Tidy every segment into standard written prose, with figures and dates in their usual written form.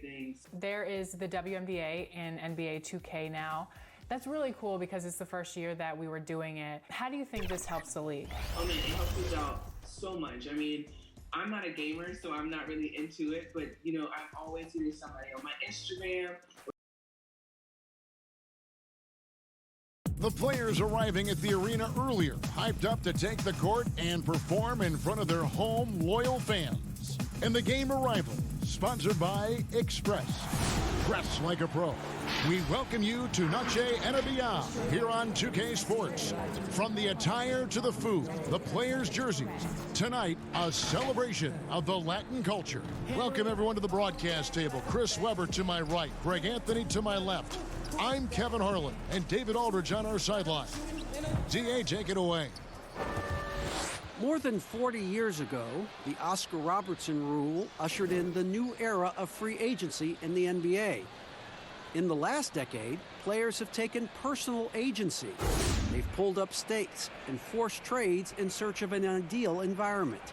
things. There is the WNBA in NBA 2K now. That's really cool because it's the first year that we were doing it. How do you think this helps the league? Oh man, it helps us out so much. I mean, I'm not a gamer, so I'm not really into it, but you know, I'm always seeing somebody on my Instagram. The players arriving at the arena earlier, hyped up to take the court and perform in front of their home loyal fans. And the game arrival, sponsored by Express. Dress like a pro. We welcome you to Noche NBA here on 2K Sports. From the attire to the food, the players' jerseys. Tonight, a celebration of the Latin culture. Welcome everyone to the broadcast table. Chris Webber to my right, Greg Anthony to my left. I'm Kevin Harlan and David Aldridge on our sideline. DA, take it away. More than 40 years ago, the Oscar Robertson rule ushered in the new era of free agency in the NBA. In the last decade, players have taken personal agency. They've pulled up stakes and forced trades in search of an ideal environment.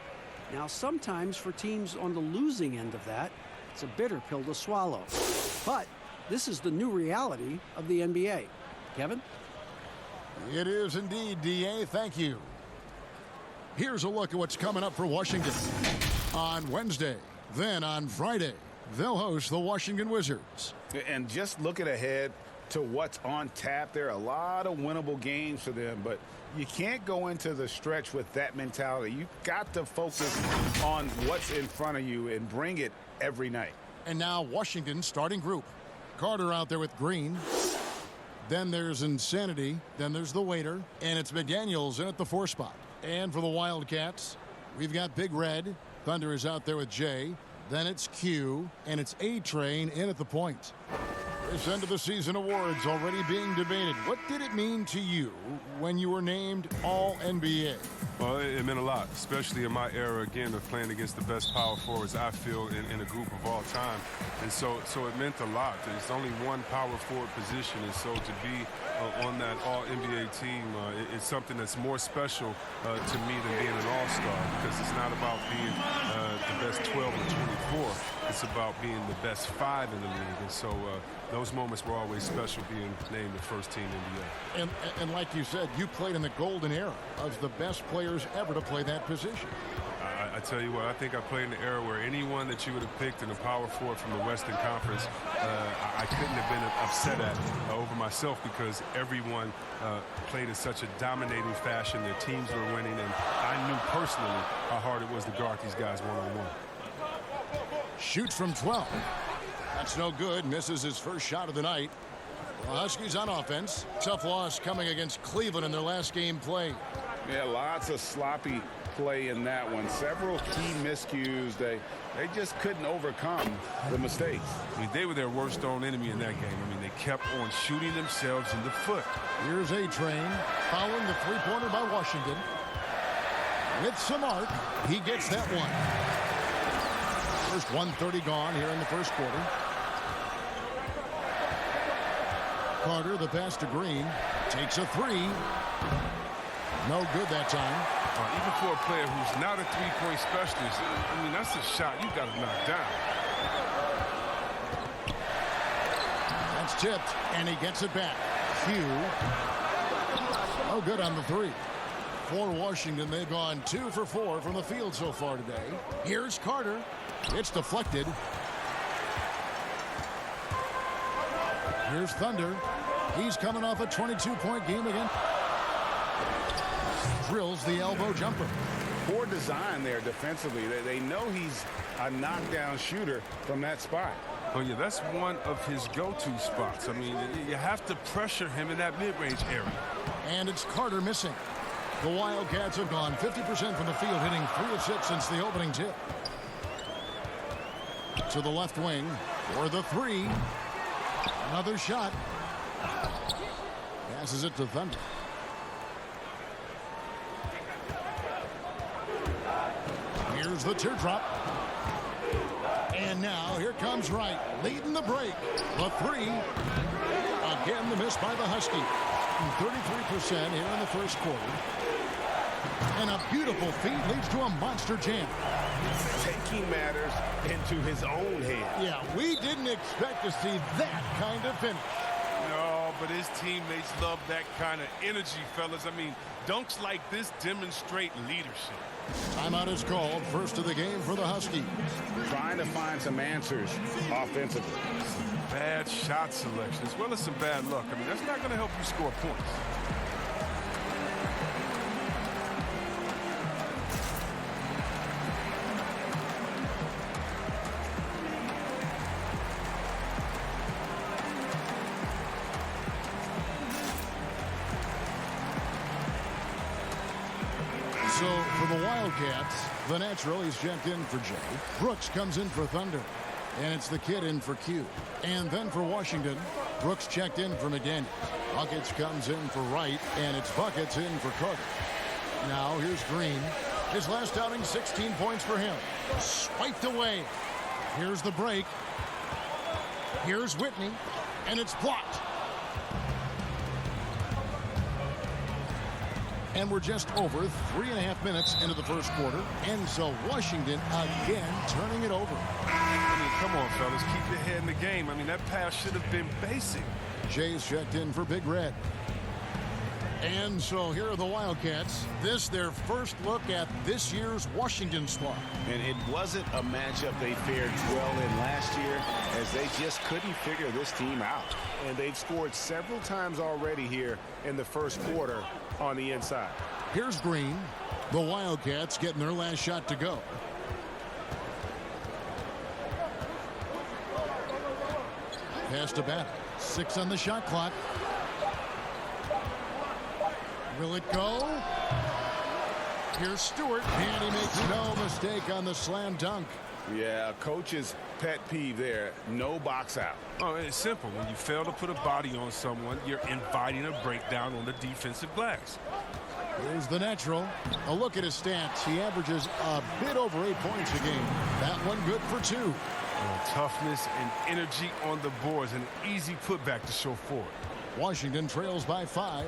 Now, sometimes for teams on the losing end of that, it's a bitter pill to swallow. But this is the new reality of the NBA. Kevin? It is indeed, DA. Thank you. Here's a look at what's coming up for Washington. On Wednesday, then on Friday, they'll host the Washington Wizards. And just looking ahead to what's on tap, there are a lot of winnable games for them, but you can't go into the stretch with that mentality. You've got to focus on what's in front of you and bring it every night. And now Washington's starting group. Carter out there with Green. Then there's Insanity. Then there's the waiter. And it's McDaniels in at the 4 spot. And for the Wildcats, we've got Big Red. Thunder is out there with Jay. Then it's Q. And it's A-Train in at the point. This end of the season awards already being debated. What did it mean to you when you were named All-NBA? Well, it meant a lot, especially in my era, again, of playing against the best power forwards, I feel, in a group of all time. And so it meant a lot. There's only one power forward position, and so to be on that All-NBA team, it's something that's more special to me than being an all-star, because it's not about being the best 12 or 24. It's about being the best 5 in the league. And so those moments were always special, being named the first team NBA. And like you said, you played in the golden era of the best players ever to play that position. I tell you what, I think I played in the era where anyone that you would have picked in a power forward from the Western Conference, I couldn't have been upset at over myself, because everyone played in such a dominating fashion. Their teams were winning, and I knew personally how hard it was to guard these guys one-on-one. Shoots from 12. That's no good. Misses his first shot of the night. The Huskies on offense. Tough loss coming against Cleveland in their last game played. Yeah, lots of sloppy play in that one. Several key miscues. They just couldn't overcome the mistakes. I mean, they were their worst own enemy in that game. I mean, they kept on shooting themselves in the foot. Here's A-Train following the three-pointer by Washington. With some arc, he gets that one. First 1:30 gone here in the first quarter. Carter, the pass to Green, takes a 3. No good that time. Even for a player who's not a three-point specialist, I mean, that's a shot you got to knock down. That's tipped, and he gets it back. Hugh. Oh, good on the 3. For Washington, they've gone 2 for 4 from the field so far today. Here's Carter. It's deflected. Here's Thunder. He's coming off a 22-point game again. Drills the elbow jumper. Poor design there defensively. They know he's a knockdown shooter from that spot. Oh, yeah, that's one of his go-to spots. I mean, you have to pressure him in that mid-range area. And it's Carter missing. The Wildcats have gone 50% from the field, hitting 3 of 6 since the opening tip. To the left wing for the 3. Another shot. Passes it to Thunder. Here's the teardrop. And now here comes Wright, leading the break. The 3. Again, the miss by the Huskies. 33% here in the first quarter. And a beautiful feed leads to a monster jam. Taking matters into his own hands. Yeah, we didn't expect to see that kind of finish. No, but his teammates love that kind of energy, fellas. I mean, dunks like this demonstrate leadership. Timeout is called. First of the game for the Huskies. Trying to find some answers offensively. Bad shot selection as well as some bad luck. I mean, that's not going to help you score points. So for the Wildcats, the natural, he's checked in for Jay. Brooks comes in for Thunder. And it's the kid in for Q. And then for Washington, Brooks checked in for McDaniels. Buckets comes in for Wright, and it's Buckets in for Carter. Now here's Green. His last outing, 16 points for him. Swiped away. Here's the break. Here's Whitney, and it's blocked. And we're just over 3.5 minutes into the first quarter. And so Washington again turning it over. I mean, come on, fellas. Keep your head in the game. I mean, that pass should have been basic. Jay's checked in for Big Red. And so here are the Wildcats. This their first look at this year's Washington squad. And it wasn't a matchup they fared well in last year, as they just couldn't figure this team out. And they've scored several times already here in the first quarter on the inside. Here's Green. The Wildcats getting their last shot to go. Pass to Battle. 6 on the shot clock. Will it go? Here's Stewart, and he makes no mistake on the slam dunk. Yeah, coach's pet peeve there. No box out. Oh, it's simple. When you fail to put a body on someone, you're inviting a breakdown on the defensive glass. Here's the natural. A look at his stats. He averages a bit over 8 points a game. That one good for 2. Toughness and energy on the boards. An easy putback to show for it. Washington trails by 5.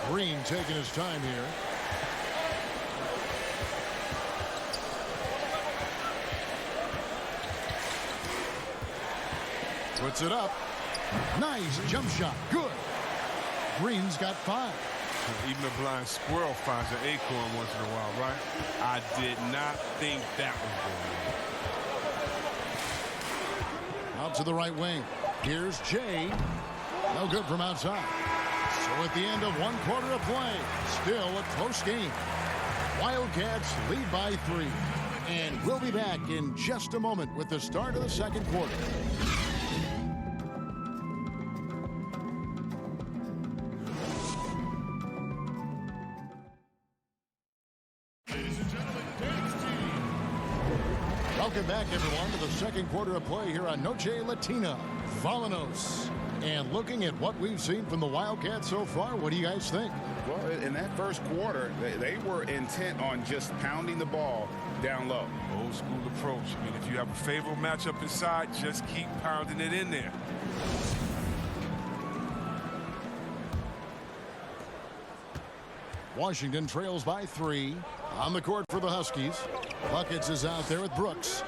Green taking his time here. Puts it up. Nice jump shot. Good. Green's got 5. Even a blind squirrel finds an acorn once in a while, right? I did not think that was going. Out to the right wing. Here's Jay. No good from outside. So at the end of 1 quarter of play, still a close game. Wildcats lead by 3. And we'll be back in just a moment with the start of the second quarter. Welcome back, everyone, to the second quarter of play here on Noche Latina. Volanos. And looking at what we've seen from the Wildcats so far, what do you guys think? Well, in that first quarter, they were intent on just pounding the ball down low. Old school approach. I mean, if you have a favorable matchup inside, just keep pounding it in there. Washington trails by 3. On the court for the Huskies. Buckets is out there with Brooks.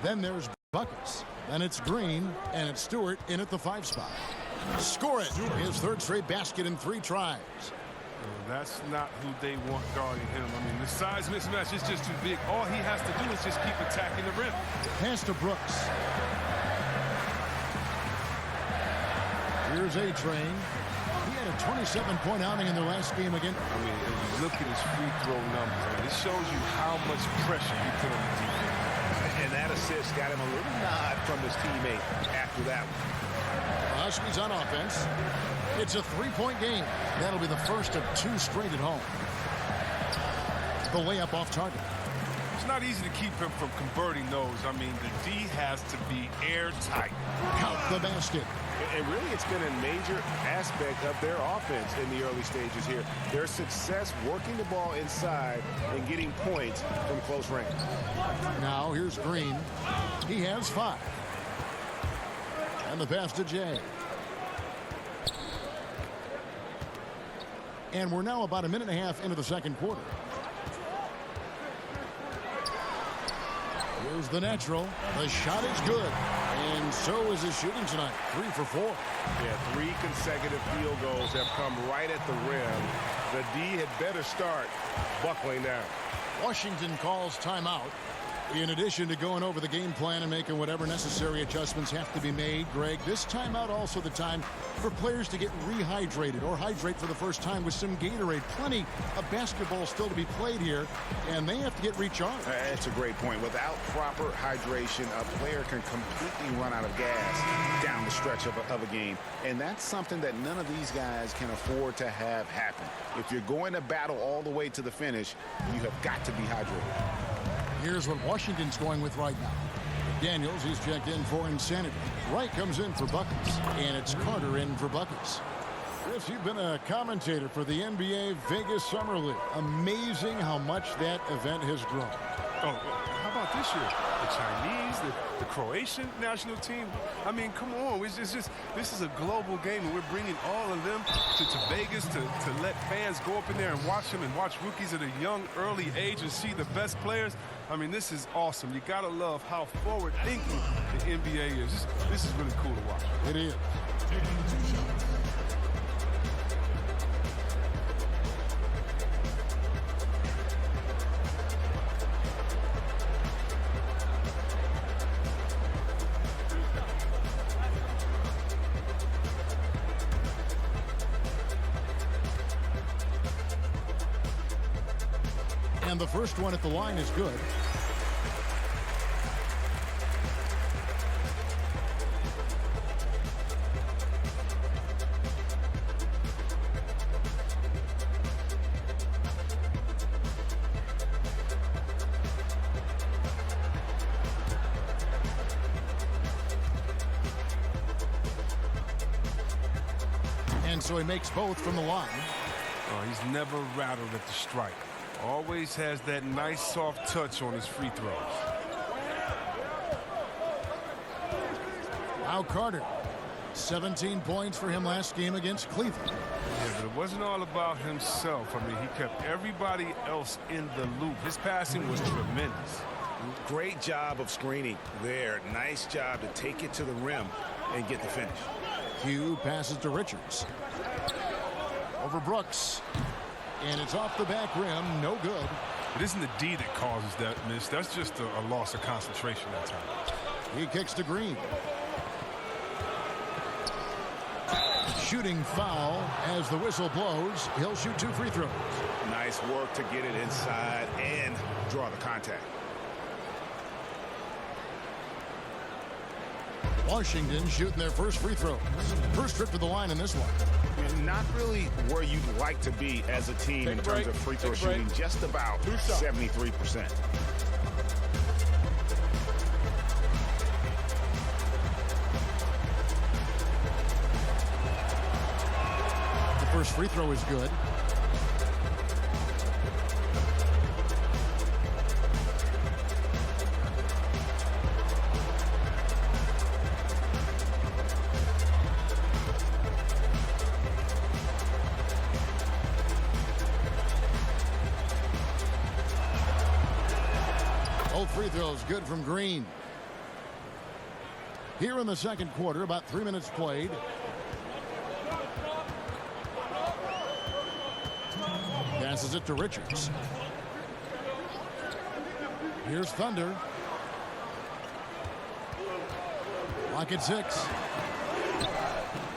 Then there's Buckets. Then it's Green, and it's Stewart in at the 5 spot. Score it. His 3rd straight basket in 3 tries. That's not who they want guarding him. I mean, the size mismatch is just too big. All he has to do is just keep attacking the rim. Pass to Brooks. Here's A-Train. He had a 27-point outing in their last game again. I mean, if you look at his free throw numbers, I mean, it shows you how much pressure he put on the defense. And that assist got him a little nod from his teammate after that one. Huskies on offense. It's a 3-point game. That'll be the first of 2 straight at home. The layup off target. It's not easy to keep him from converting those. I mean, the D has to be airtight. Count the basket. And really, it's been a major aspect of their offense in the early stages here. Their success working the ball inside and getting points from close range. Now here's Green. He has 5. And the pass to Jay. And we're now about a minute and a half into the second quarter. Here's the natural. The shot is good. And so is his shooting tonight. 3 for 4. Yeah, 3 consecutive field goals have come right at the rim. The D had better start buckling down. Washington calls timeout. In addition to going over the game plan and making whatever necessary adjustments have to be made, Greg, this timeout also the time for players to get rehydrated or hydrate for the first time with some Gatorade. Plenty of basketball still to be played here, and they have to get recharged. That's a great point. Without proper hydration, a player can completely run out of gas down the stretch of a game, and that's something that none of these guys can afford to have happen. If you're going to battle all the way to the finish, you have got to be hydrated. Here's what Washington's going with right now. Daniels, he's checked in for insanity. Wright comes in for buckets, and it's Carter in for buckets. Chris, you've been a commentator for the NBA Vegas Summer League. Amazing how much that event has grown. Oh, how about this year? The Chinese, the Croatian national team. I mean, come on. It's just this is a global game, and we're bringing all of them to Vegas to let fans go up in there and watch them and watch rookies at a young, early age and see the best players. I mean, this is awesome. You got to love how forward-thinking the NBA is. This is really cool to watch. It is. And the first one at the line is good. And so he makes both from the line. Oh, he's never rattled at the strike. Always has that nice soft touch on his free throws. Now Carter. 17 points for him last game against Cleveland. Yeah, but it wasn't all about himself. I mean, he kept everybody else in the loop. His passing was tremendous. Great job of screening there. Nice job to take it to the rim and get the finish. Hugh passes to Richards. Over Brooks. And it's off the back rim. No good. It isn't the D that causes that miss. That's just a loss of concentration that time. He kicks to Green. Shooting foul as the whistle blows. He'll shoot 2 free throws. Nice work to get it inside and draw the contact. Washington shooting their first free throws. First trip to the line in this one. Not really where you'd like to be as a team in terms of free throw shooting. Just about 73%. The first free throw is good. Free throws good from Green. Here in the second quarter, about 3 minutes played. Passes it to Richards. Here's Thunder. Lock at 6.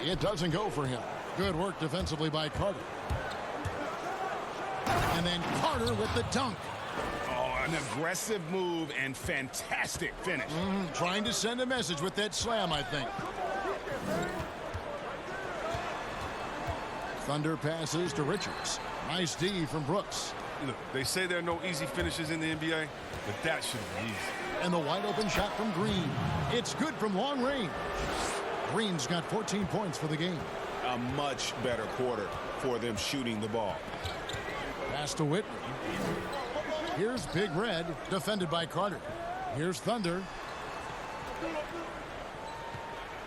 It doesn't go for him. Good work defensively by Carter. And then Carter with the dunk. An aggressive move and fantastic finish. Trying to send a message with that slam, I think. Thunder passes to Richards. Nice D from Brooks. Look, they say there are no easy finishes in the NBA, but that should be easy. And the wide open shot from Green. It's good from long range. Green's got 14 points for the game. A much better quarter for them shooting the ball. Pass to Whitney. Here's Big Red, defended by Carter. Here's Thunder.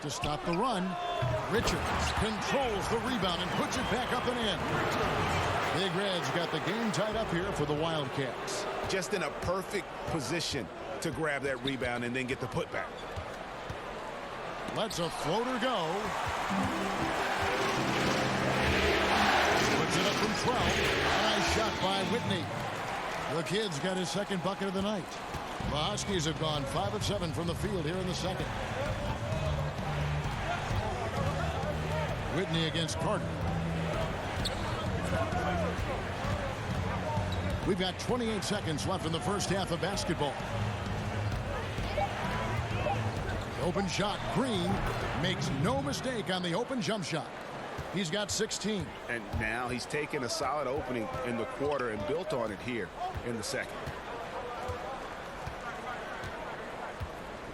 To stop the run. Richards controls the rebound and puts it back up and in. Big Red's got the game tied up here for the Wildcats. Just in a perfect position to grab that rebound and then get the putback. Lets a floater go. Puts it up from 12. Nice shot by Whitney. The kid's got his second bucket of the night. The Huskies have gone 5 of 7 from the field here in the second. Whitney against Carter. We've got 28 seconds left in the first half of basketball. Open shot. Green makes no mistake on the open jump shot. He's got 16. And now he's taken a solid opening in the quarter and built on it here in the second.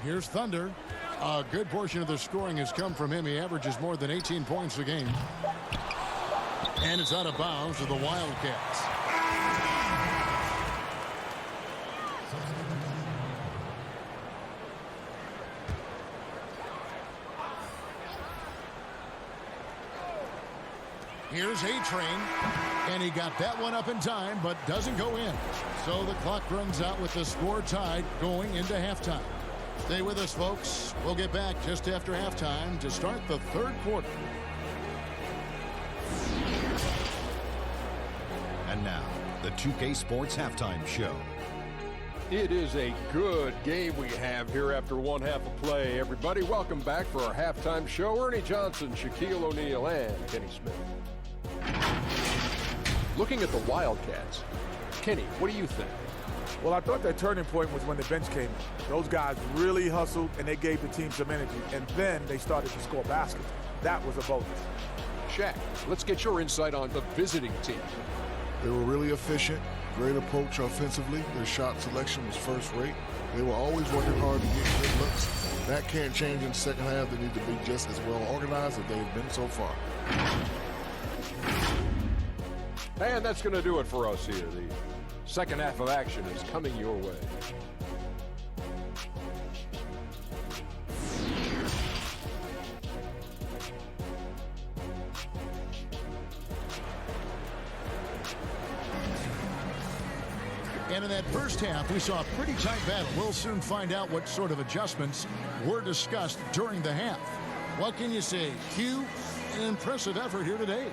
Here's Thunder. A good portion of the scoring has come from him. He averages more than 18 points a game. And it's out of bounds to the Wildcats. Here's A-Train, and he got that one up in time, but doesn't go in. So the clock runs out with the score tied going into halftime. Stay with us, folks. We'll get back just after halftime to start the third quarter. And now, the 2K Sports Halftime Show. It is a good game we have here after one half of play. Everybody, welcome back for our halftime show. Ernie Johnson, Shaquille O'Neal, and Kenny Smith. Looking at the Wildcats, Kenny, what do you think? Well, I thought that turning point was when the bench came in. Those guys really hustled, and they gave the team some energy. And then they started to score baskets. That was a bonus. Shaq, let's get your insight on the visiting team. They were really efficient, great approach offensively. Their shot selection was first rate. They were always working hard to get good looks. That can't change in the second half. They need to be just as well organized as they've been so far. And that's going to do it for us here. The second half of action is coming your way. And in that first half, we saw a pretty tight battle. We'll soon find out what sort of adjustments were discussed during the half. What can you say? Q, an impressive effort here today.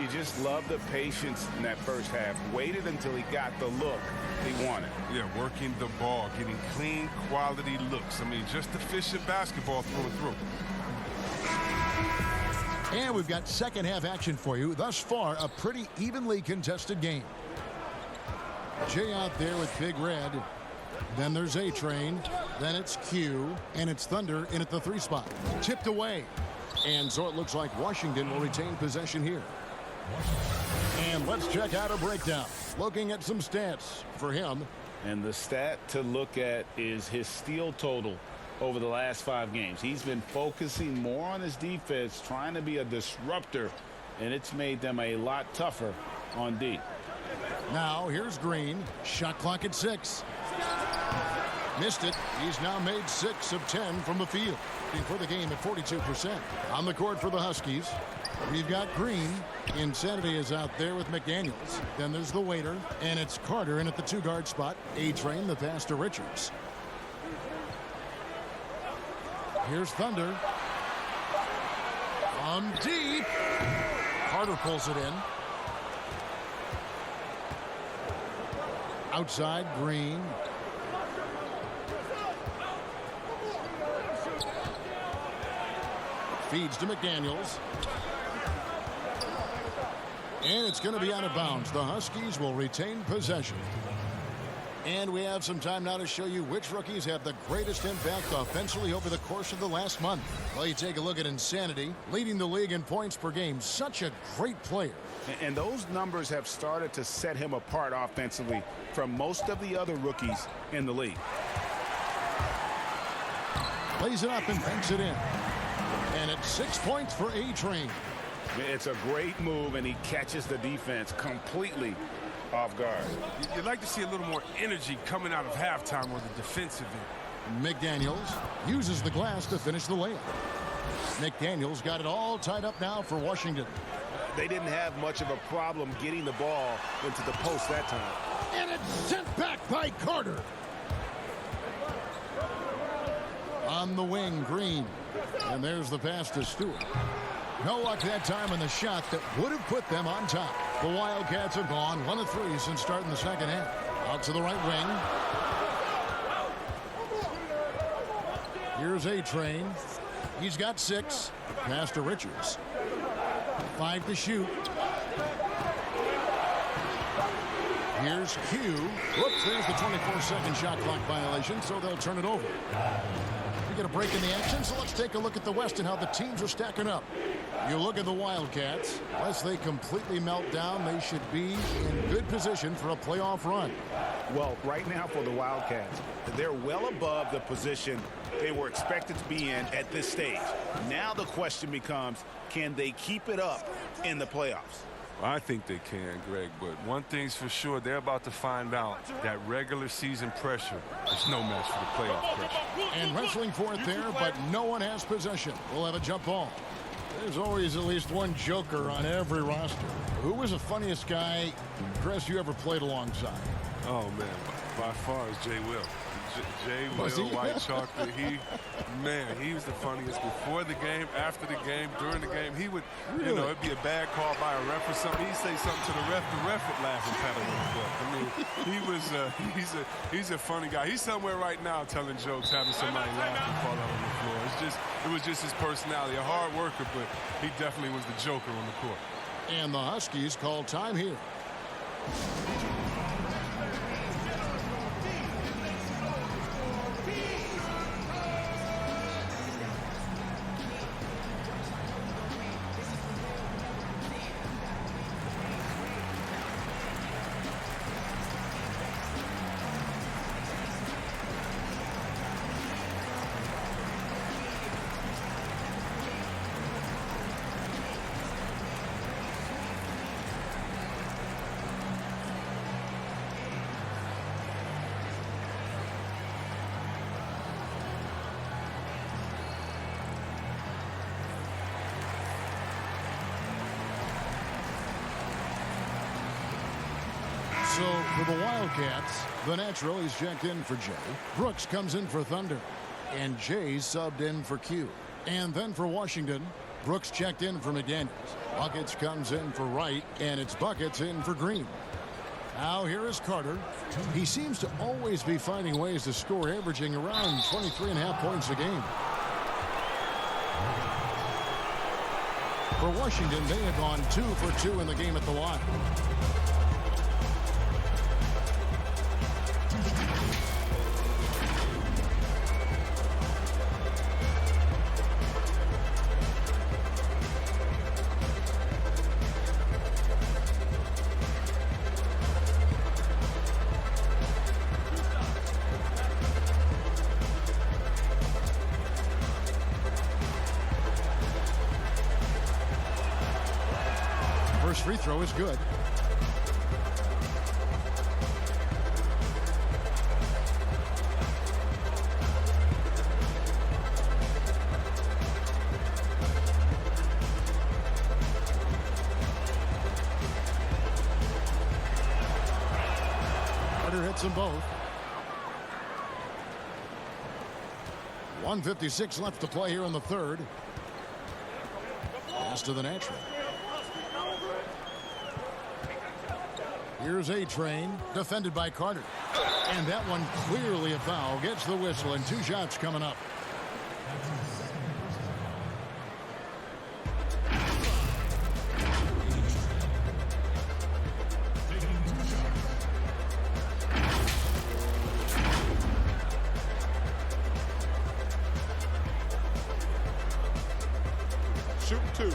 You just love the patience in that first half. Waited until he got the look he wanted. Yeah, working the ball, getting clean, quality looks. I mean, just efficient basketball through and through. And we've got second half action for you. Thus far, a pretty evenly contested game. Jay out there with Big Red. Then there's A-Train. Then it's Q. And it's Thunder in at the 3 spot. Tipped away. And so it looks like Washington will retain possession here. And let's check out a breakdown. Looking at some stats for him. And the stat to look at is his steal total over the last 5 games. He's been focusing more on his defense, trying to be a disruptor, and it's made them a lot tougher on D. Now here's Green. Shot clock at 6. Missed it. He's now made 6 of 10 from the field. For the game at 42%. On the court for the Huskies, we've got Green. Insanity is out there with McDaniels. Then there's the waiter, and it's Carter in at the 2-guard spot. A-Train, the pass to Richards. Here's Thunder. From deep. Carter pulls it in. Outside, Green. Feeds to McDaniels. And it's going to be out of bounds. The Huskies will retain possession. And we have some time now to show you which rookies have the greatest impact offensively over the course of the last month. Well, you take a look at Insanity, leading the league in points per game. Such a great player. And those numbers have started to set him apart offensively from most of the other rookies in the league. Plays it up and banks it in. And it's 6 points for A-Train. It's a great move, and he catches the defense completely off guard. You'd like to see a little more energy coming out of halftime on the defensive end. McDaniels uses the glass to finish the layup. McDaniels got it all tied up now for Washington. They didn't have much of a problem getting the ball into the post that time. And it's sent back by Carter. On the wing, Green. And there's the pass to Stewart. No luck that time on the shot that would have put them on top. The Wildcats have gone 1 of 3 since starting the second half. Out to the right wing. Here's A-Train. He's got 6. Pass to Richards. 5 to shoot. Here's Q. Whoops, there's the 24-second shot clock violation, so they'll turn it over. We get a break in the action, so let's take a look at the West and how the teams are stacking up. You look at the Wildcats. Unless they completely melt down, they should be in good position for a playoff run. Well, right now for the Wildcats, they're well above the position they were expected to be in at this stage. Now the question becomes, can they keep it up in the playoffs? I think they can, Greg, but one thing's for sure, they're about to find out that regular season pressure is no match for the playoff pressure. And wrestling for it there, but no one has possession. We'll have a jump ball. There's always at least one joker on every roster. Who was the funniest guy, Chris, you ever played alongside? Oh, man, by far is Jay Will. Jay Will, White Chocolate, he was the funniest before the game, after the game, during the game. He would, you know, it'd be a bad call by a ref or something. He'd say something to the ref would laugh and pat him on the butt. I mean, he's a funny guy. He's somewhere right now telling jokes, having somebody laugh and fall out on the floor. It was just his personality, a hard worker, but he definitely was the joker on the court. And the Huskies call time here. So for the Wildcats, the natural is checked in for Jay. Brooks comes in for Thunder. And Jay subbed in for Q. And then for Washington, Brooks checked in for McDaniels. Buckets comes in for Wright, and it's Buckets in for Green. Now here is Carter. He seems to always be finding ways to score, averaging around 23.5 points a game. For Washington, they have gone 2 for 2 in the game at the line. First free throw is good. Carter hits them both. 1:56 left to play here in the third. Pass to the natural. Here's A-Train, defended by Carter. And that one clearly a foul. Gets the whistle, and 2 shots coming up. Shoot 2.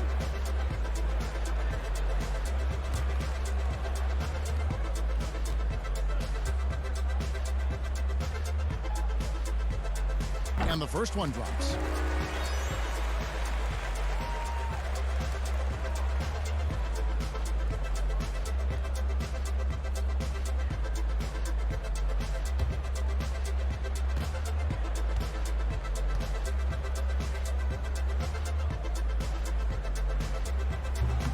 And the first one drops.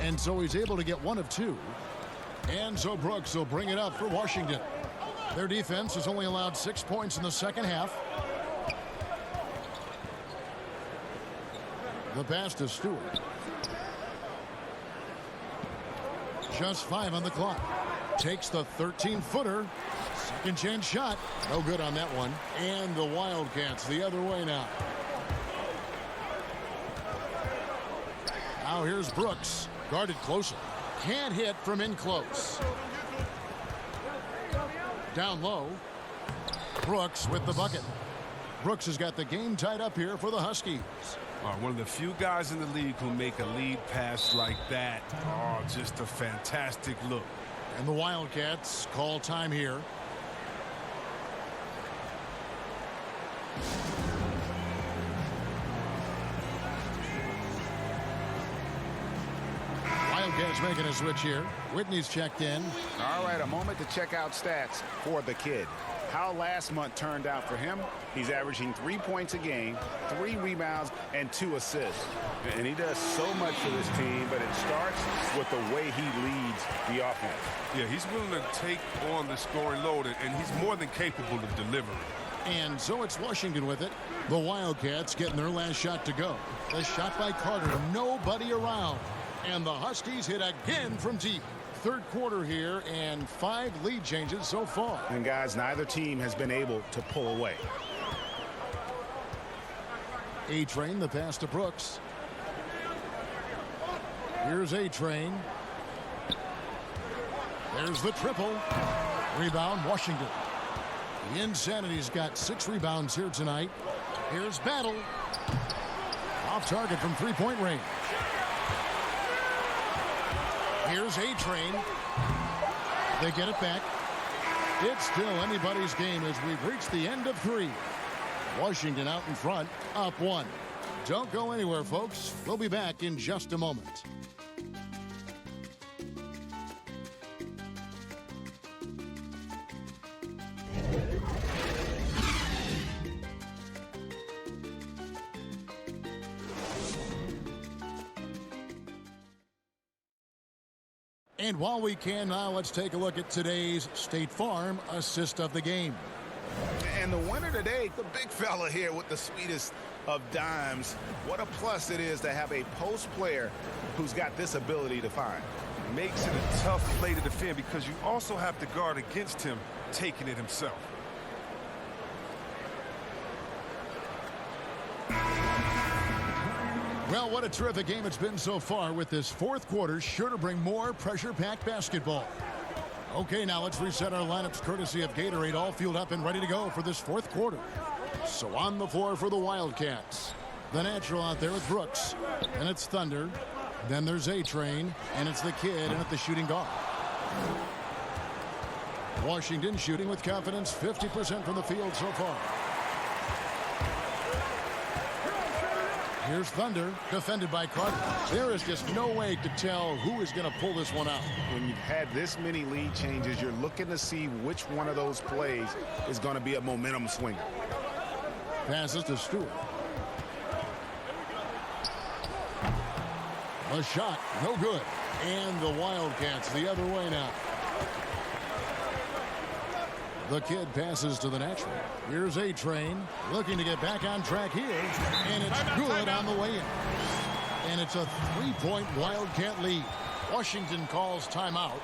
And so he's able to get one of two. And so Brooks will bring it up for Washington. Their defense has only allowed 6 points in the second half. The pass to Stewart. Just 5 on the clock. Takes the 13-footer. Second chance shot. No good on that one. And the Wildcats the other way now. Now here's Brooks. Guarded closely. Can't hit from in close. Down low. Brooks with the bucket. Brooks has got the game tied up here for the Huskies. One of the few guys in the league who make a lead pass like that. Oh, just a fantastic look. And the Wildcats call time here. Wildcats making a switch here. Whitney's checked in. All right, a moment to check out stats for the kid. How last month turned out for him. He's averaging 3 points a game, 3 rebounds, and 2 assists. And he does so much for this team, but it starts with the way he leads the offense. Yeah, he's willing to take on the scoring load, and he's more than capable of delivering. And so it's Washington with it. The Wildcats getting their last shot to go. The shot by Carter, nobody around. And the Huskies hit again from deep. Third quarter here, and 5 lead changes so far. And guys, neither team has been able to pull away. A-Train, the pass to Brooks. Here's A-Train. There's the triple. Rebound, Washington. The Insanity's got 6 rebounds here tonight. Here's Battle. Off target from three-point range. Here's A-Train. They get it back. It's still anybody's game as we've reached the end of 3. Washington out in front, up 1. Don't go anywhere, folks. We'll be back in just a moment. And while we can now, let's take a look at today's State Farm assist of the game. And the winner today, the big fella here with the sweetest of dimes. What a plus it is to have a post player who's got this ability to find. Makes it a tough play to defend because you also have to guard against him taking it himself. Well, what a terrific game it's been so far, with this fourth quarter sure to bring more pressure-packed basketball. Okay, now let's reset our lineups courtesy of Gatorade, all fueled up and ready to go for this fourth quarter. So on the floor for the Wildcats, the natural out there with Brooks, and it's Thunder. Then there's A-Train, and it's the kid and at the shooting guard. Washington shooting with confidence, 50% from the field so far. Here's Thunder, defended by Carter. There is just no way to tell who is going to pull this one out. When you've had this many lead changes, you're looking to see which one of those plays is going to be a momentum swinger. Passes to Stewart. A shot, no good. And the Wildcats the other way now. The kid passes to the natural. Here's A-Train, looking to get back on track here. And it's good on the way in. And it's a 3-point Wildcat lead. Washington calls timeout.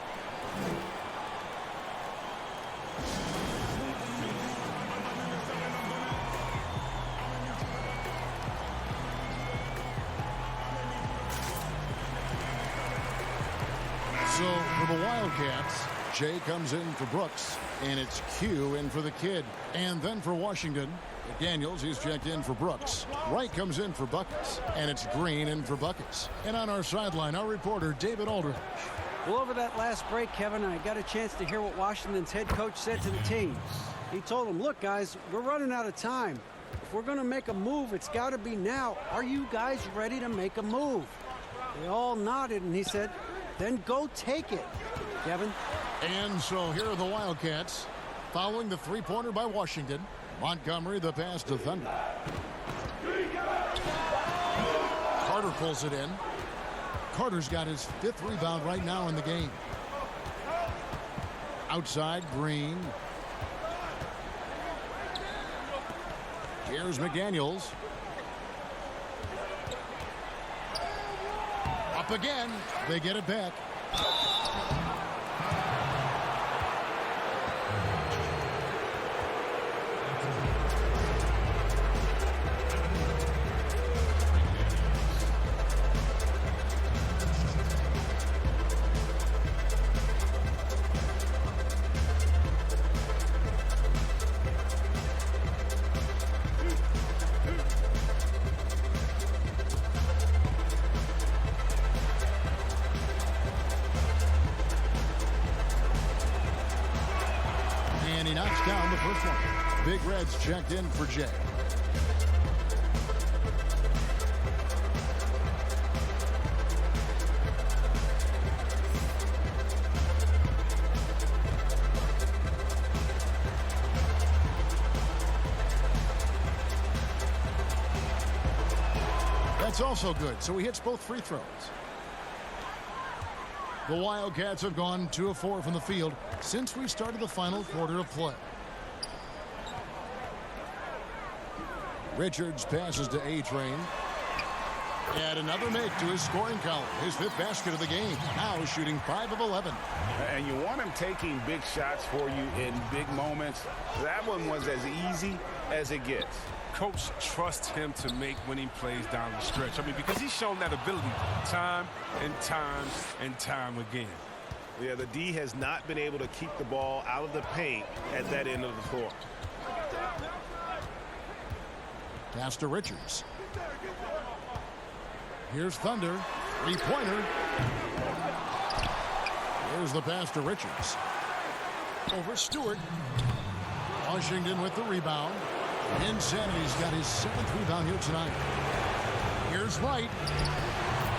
So for the Wildcats, Jay comes in for Brooks, and it's Q in for the kid. And then for Washington, Daniels, he's checked in for Brooks. Wright comes in for buckets, and it's Green in for buckets. And on our sideline, our reporter, David Aldridge. Well, over that last break, Kevin, I got a chance to hear what Washington's head coach said to the team. He told them, look, guys, we're running out of time. If we're going to make a move, it's got to be now. Are you guys ready to make a move? They all nodded, and he said, then go take it, Kevin. And so here are the Wildcats following the three-pointer by Washington. Montgomery, the pass to Thunder. Carter pulls it in. Carter's got his 5th rebound right now in the game. Outside, Green. Here's McDaniels. Up again. They get it back. And he knocks down the first one. Big Red's checked in for Jay. That's also good, so he hits both free throws. The Wildcats have gone 2 of 4 from the field since we started the final quarter of play. Richards passes to A-Train. And another make to his scoring column. His 5th basket of the game. Now shooting 5 of 11. And you want him taking big shots for you in big moments. That one was as easy as it gets. Coach trusts him to make winning plays down the stretch. I mean, because he's shown that ability time and time and time again. Yeah, the D has not been able to keep the ball out of the paint at that end of the floor. Pass to Richards. Here's Thunder. 3-pointer. Here's the pass to Richards. Over Stewart. Washington with the rebound. Insanity's got his 7th rebound here tonight. Here's Wright.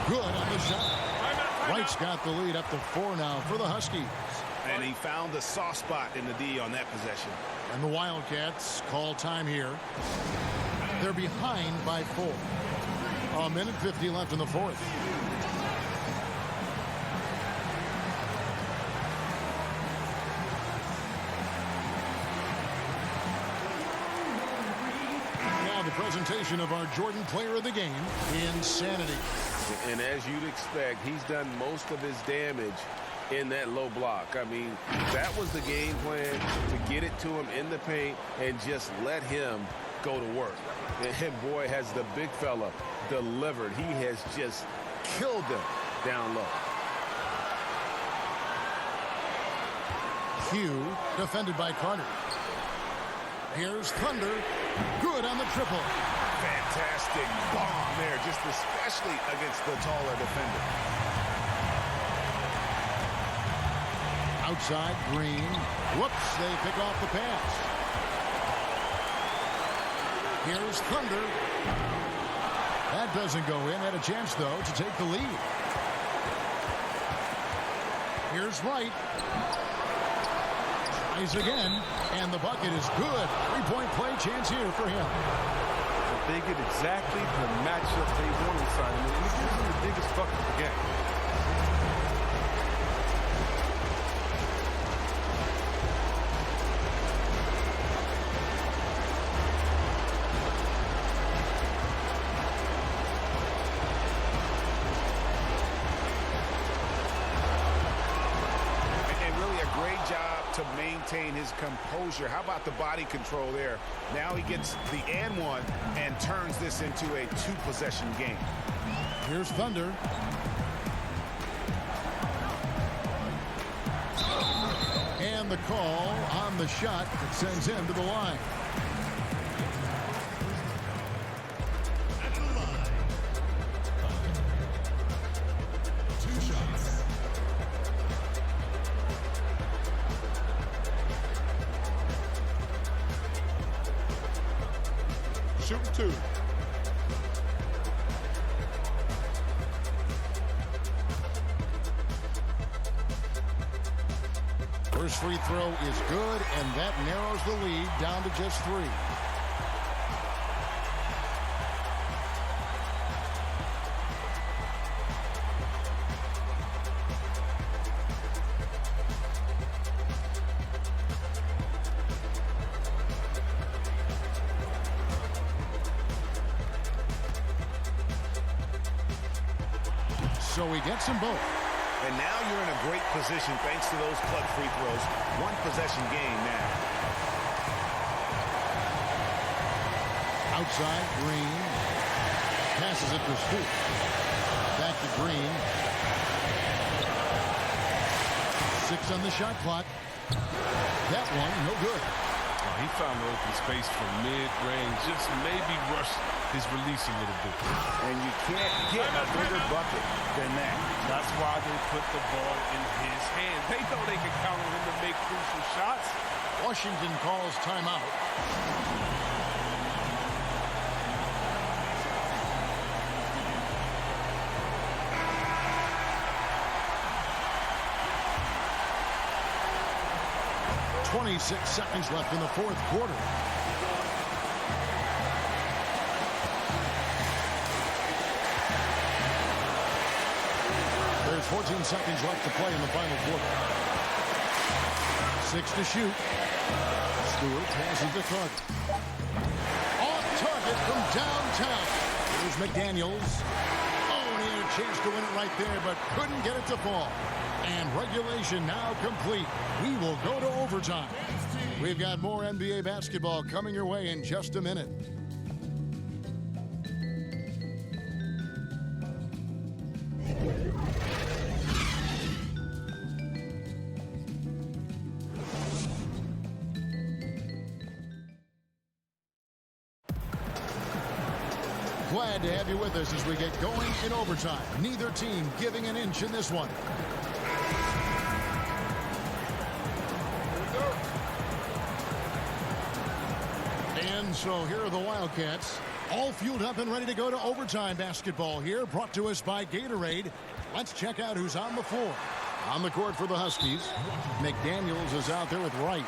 Good on the shot. Wright's got the lead up to 4 now for the Huskies. And he found the soft spot in the D on that possession. And the Wildcats call time here. They're behind by 4. 1:50 left in the 4th. The presentation of our Jordan Player of the Game, Insanity. And as you'd expect, he's done most of his damage in that low block. I mean, that was the game plan, to get it to him in the paint and just let him go to work. And boy, has the big fella delivered. He has just killed them down low. Hugh defended by Carter. Here's Thunder. Good on the triple. Fantastic bomb there, just especially against the taller defender. Outside, Green. Whoops, they pick off the pass. Here's Thunder. That doesn't go in. Had a chance, though, to take the lead. Here's Wright. Tries again, and the bucket is good. 3-point play chance here for him. They get exactly the matchup they want inside him, and it gives them the biggest bucket of the game. To maintain his composure. How about the body control there? Now he gets the and one and turns this into a 2-possession game. Here's Thunder. And the call on the shot that sends him to the line. Shooting 2. First free throw is good, and that narrows the lead down to just 3. so he gets them both. And now you're in a great position thanks to those clutch free throws. One possession game now. Outside, Green. Passes it to Scoop. Back to Green. 6 on the shot clock. That one, no good. He found the open space from mid-range, just maybe rush his release a little bit. And you can't get a bigger bucket than that. That's why they put the ball in his hands. They know they can count on him to make crucial shots. Washington calls timeout. .26 seconds left in the fourth quarter. There's 14 seconds left to play in the final quarter. 6 to shoot. Stewart passes to Carter. Off target from downtown. Here's McDaniels. Oh, and he had a chance to win it right there, but couldn't get it to fall. And regulation now complete. We will go to overtime. We've got more NBA basketball coming your way in just a minute. Glad to have you with us as we get going in overtime. Neither team giving an inch in this one. And so here are the Wildcats, all fueled up and ready to go to overtime basketball here, brought to us by Gatorade. Let's check out who's on the floor. On the court for the Huskies, McDaniels is out there with Wright.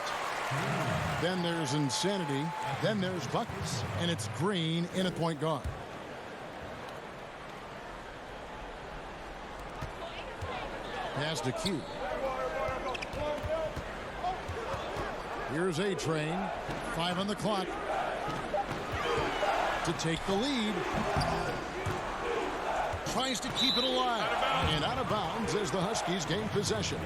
Then there's Insanity. Then there's Buckets. And it's Green in at point guard. Pass to Q. Here's A-Train. 5 on the clock. To take the lead. Tries to keep it alive. And out of bounds as the Huskies gain possession.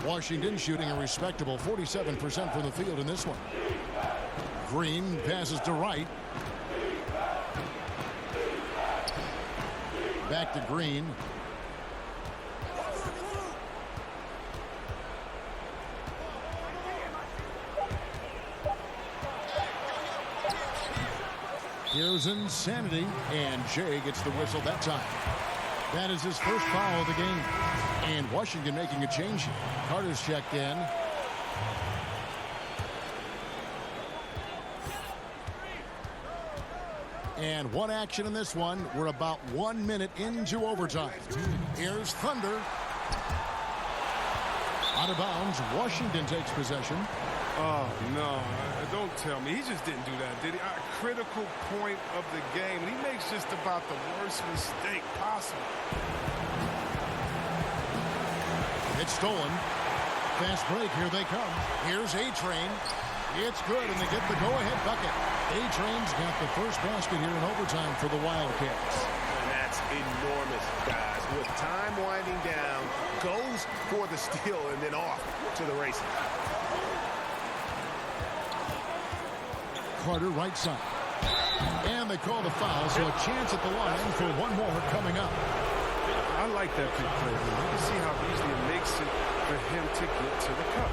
Washington shooting a respectable 47% from the field in this one. Green passes to Wright. Back to Green. Here's Insanity, and Jay gets the whistle that time. That is his first foul of the game. And Washington making a change here. Carter's checked in. And one action in this one. We're about 1 minute into overtime. Here's Thunder. Out of bounds. Washington takes possession. Oh, no. Don't tell me. He just didn't do that, did he? A critical point of the game. And he makes just about the worst mistake possible. It's stolen. Fast break. Here they come. Here's A-Train. It's good, and they get the go-ahead bucket. A-Train's got the first basket here in overtime for the Wildcats. And that's enormous, guys. With time winding down, goes for the steal and then off to the races. Carter right side. And they call the foul, so a chance at the line for one more coming up. I like that big play. You can see how easily it makes it for him to get to the cup.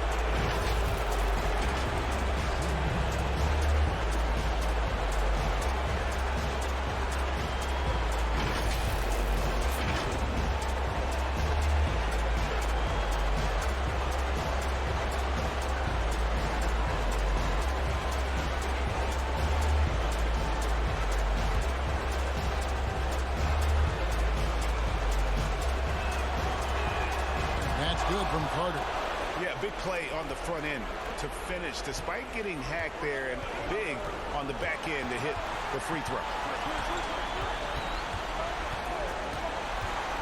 Good from Carter. Yeah, big play on the front end to finish, despite getting hacked there, and big on the back end to hit the free throw.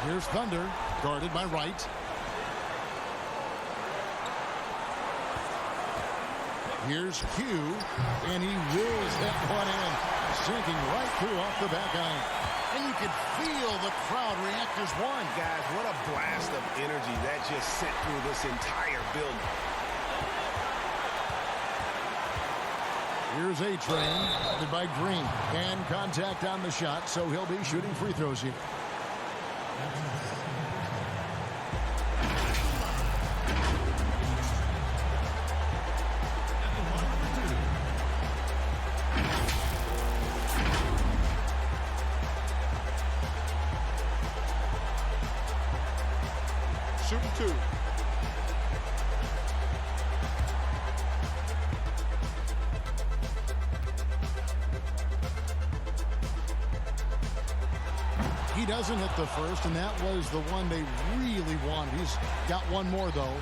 Here's Thunder, guarded by Wright. Here's Q, and he wills that one in. Sinking right through off the back iron. And you can feel the crowd react as one. Guys, what a blast of energy that just sent through this entire building. Here's A-Train, led by Green. And contact on the shot, so he'll be shooting free throws here. Shooting 2. He doesn't hit the first, and that was the one they really wanted. He's got one more, though.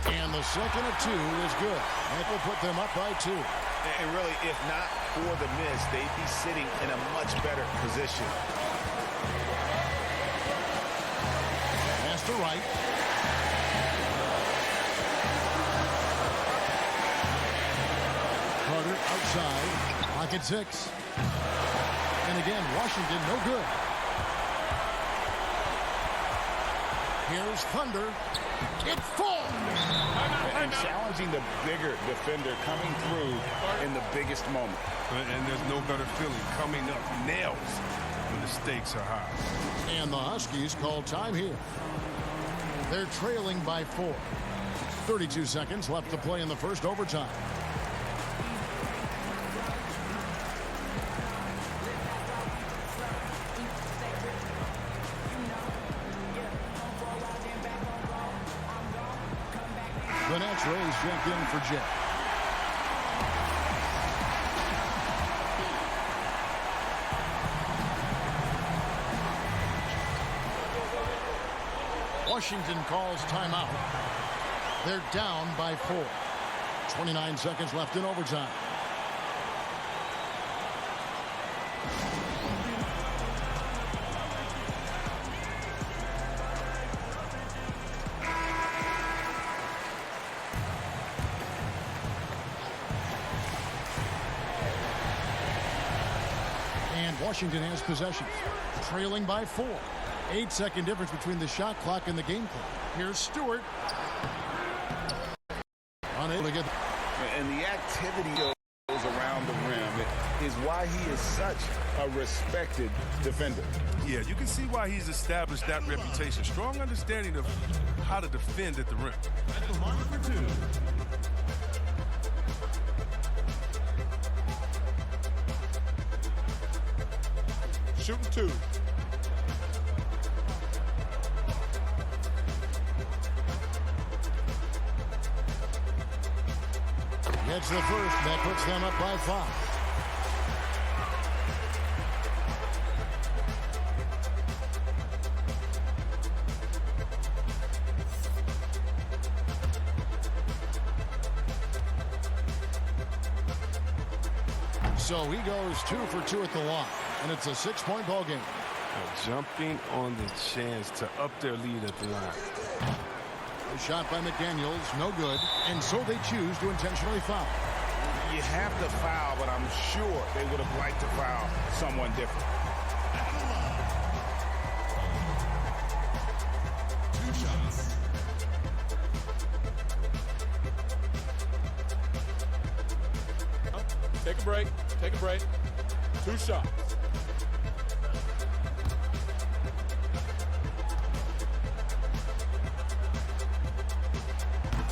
And the second of 2 is good. That will put them up by 2. And really, if not for the miss, they'd be sitting in a much better position. Pass to Wright. Carter outside. Pocket 6. And again, Washington no good. Here's Thunder. It falls. And challenging the bigger defender coming through in the biggest moment. And there's no better feeling coming up nails when the stakes are high. And the Huskies call time here. They're trailing by 4. 32 seconds left to play in the first overtime. The Nets raise checked in for Jet. Washington calls timeout. They're down by 4. 29 seconds left in overtime. Washington has possession, trailing by 4. 8-second difference between the shot clock and the game clock. Here's Stewart. Unable to get. And the activity goes around the rim is why he is such a respected defender. Yeah, you can see why he's established that reputation. Strong understanding of how to defend at the rim. Shooting 2. Gets the first. That puts them up by 5. So he goes 2 for 2 at the line. And it's a 6-point ball game. Jumping on the chance to up their lead at the line. A shot by McDaniels, no good. And so they choose to intentionally foul. You have to foul, but I'm sure they would have liked to foul someone different. Take a break. Take a break. 2 shots.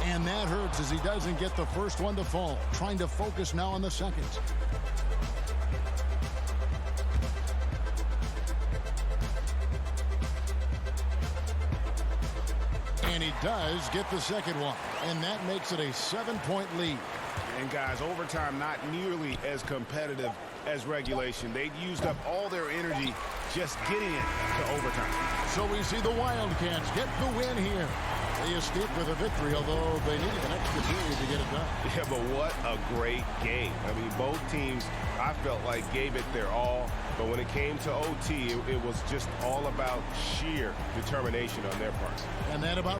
And that hurts as he doesn't get the first one to fall. Trying to focus now on the second. And he does get the second one. And that makes it a 7-point lead. And guys, overtime not nearly as competitive as regulation. They'd used up all their energy just getting it to overtime. So we see the Wildcats get the win here. They escaped with a victory, although they needed an extra period to get it done. Yeah, but what a great game. I mean, both teams, I felt like, gave it their all. But when it came to OT, it was just all about sheer determination on their part. And that about